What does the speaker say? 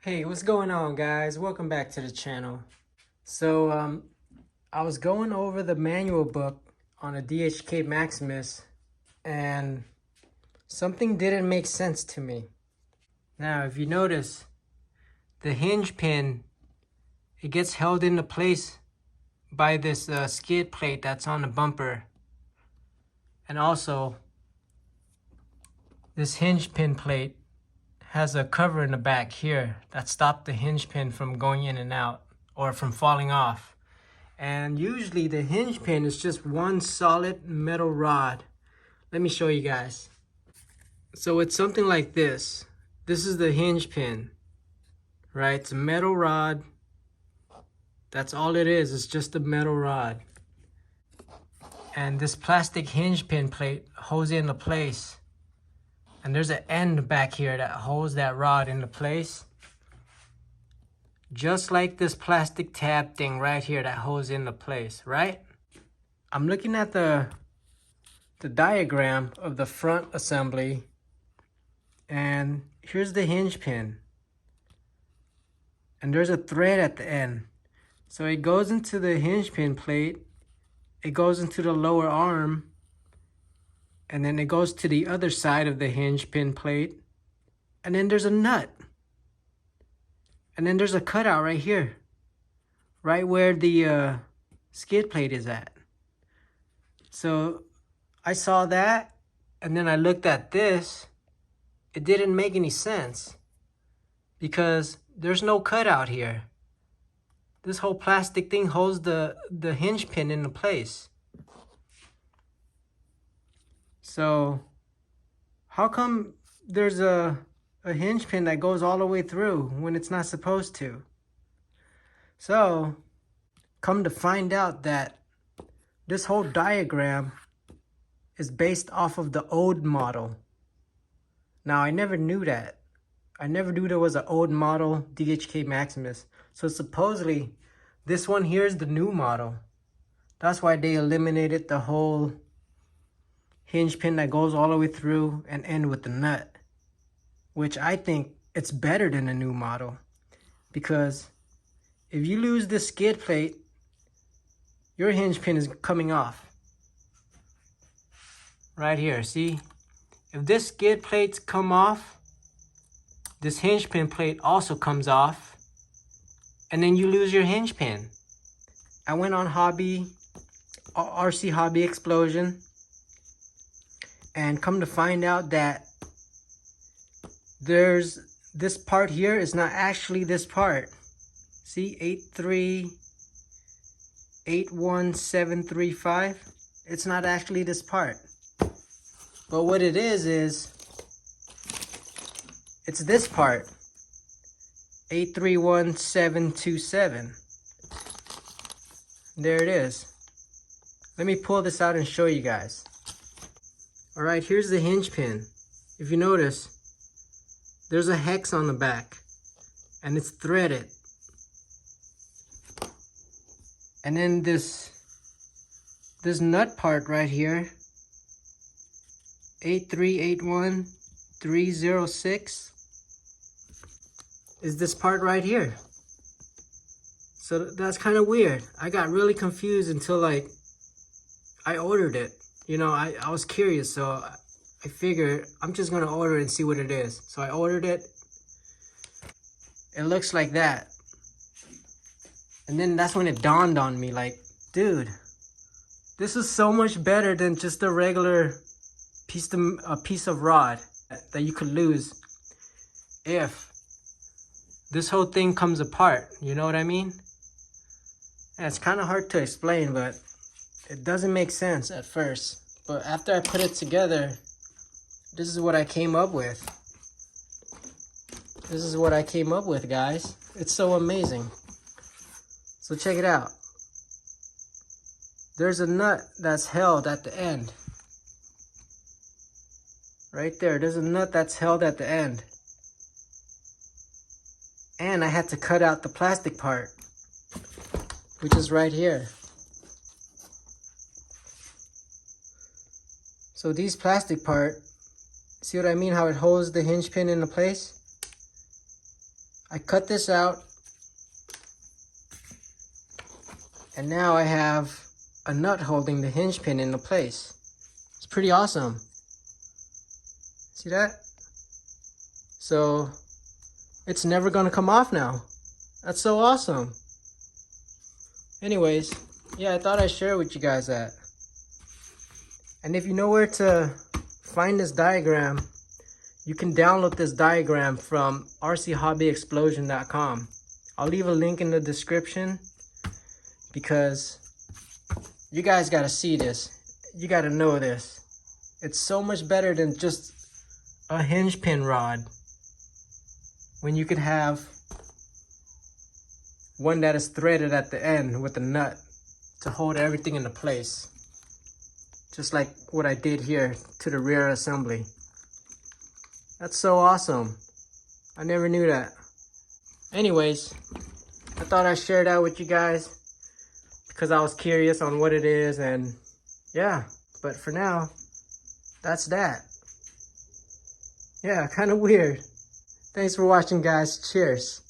Hey, what's going on, guys? Welcome back to the channel. So, I was going over the manual book on a DHK Maximus, and something didn't make sense to me. Now, if you notice, the hinge pin, it gets held into place by this skid plate that's on the bumper. And also, this hinge pin plate has a cover in the back here that stopped the hinge pin from going in and out or from falling off. And usually the hinge pin is just one solid metal rod. Let me show you guys. So it's something like this. This is the hinge pin, right? It's a metal rod. That's all it is. It's just a metal rod. And this plastic hinge pin plate holds it into place. And there's an end back here that holds that rod into place. Just like this plastic tab thing right here that holds it into place, right? I'm looking at the diagram of the front assembly, and here's the hinge pin. And there's a thread at the end. So it goes into the hinge pin plate, it goes into the lower arm, and then it goes to the other side of the hinge pin plate, and then there's a nut. And then there's a cutout right here, right where the skid plate is at. So I saw that, and then I looked at this. It didn't make any sense because there's no cutout here. This whole plastic thing holds the hinge pin into place. So how come there's a hinge pin that goes all the way through when it's not supposed to? So come to find out that this whole diagram is based off of the old model. Now, I never knew that. I never knew there was an old model DHK Maximus. So supposedly, this one here is the new model. That's why they eliminated the whole hinge pin that goes all the way through and end with the nut. Which I think it's better than the new model. Because if you lose this skid plate, your hinge pin is coming off. Right here, see? If this skid plates come off, this hinge pin plate also comes off, and then you lose your hinge pin. I went on RC Hobby Explosion, and come to find out that there's this part here is not actually this part. See, 8381735. It's not actually this part. But what it is it's this part. 831727. There it is. Let me pull this out and show you guys. All right, here's the hinge pin. If you notice, there's a hex on the back and it's threaded. And then this nut part right here, 8381306, is this part right here. So that's kind of weird. I got really confused until I ordered it. You know, I was curious, so I figured I'm just gonna order it and see what it is. So I ordered it. It looks like that. And then that's when it dawned on me, like, dude, this is so much better than just a regular piece of rod that you could lose if this whole thing comes apart. You know what I mean? And it's kind of hard to explain, but it doesn't make sense at first. But after I put it together, this is what I came up with. This is what I came up with, guys. It's so amazing. So check it out. There's a nut that's held at the end. Right there, there's a nut that's held at the end. And I had to cut out the plastic part, which is right here. So these plastic part, see what I mean? How it holds the hinge pin into place? I cut this out, and now I have a nut holding the hinge pin into place. It's pretty awesome. See that? So it's never gonna come off now. That's so awesome. Anyways, yeah, I thought I'd share with you guys that. And if you know where to find this diagram, you can download this diagram from rchobbyexplosion.com. I'll leave a link in the description because you guys gotta see this. You gotta know this. It's so much better than just a hinge pin rod. When you could have one that is threaded at the end with a nut to hold everything into place. Just like what I did here to the rear assembly. That's so awesome. I never knew that. Anyways, I thought I'd share that with you guys because I was curious on what it is, and yeah, but for now, that's that. Yeah, kind of weird. Thanks for watching, guys. Cheers.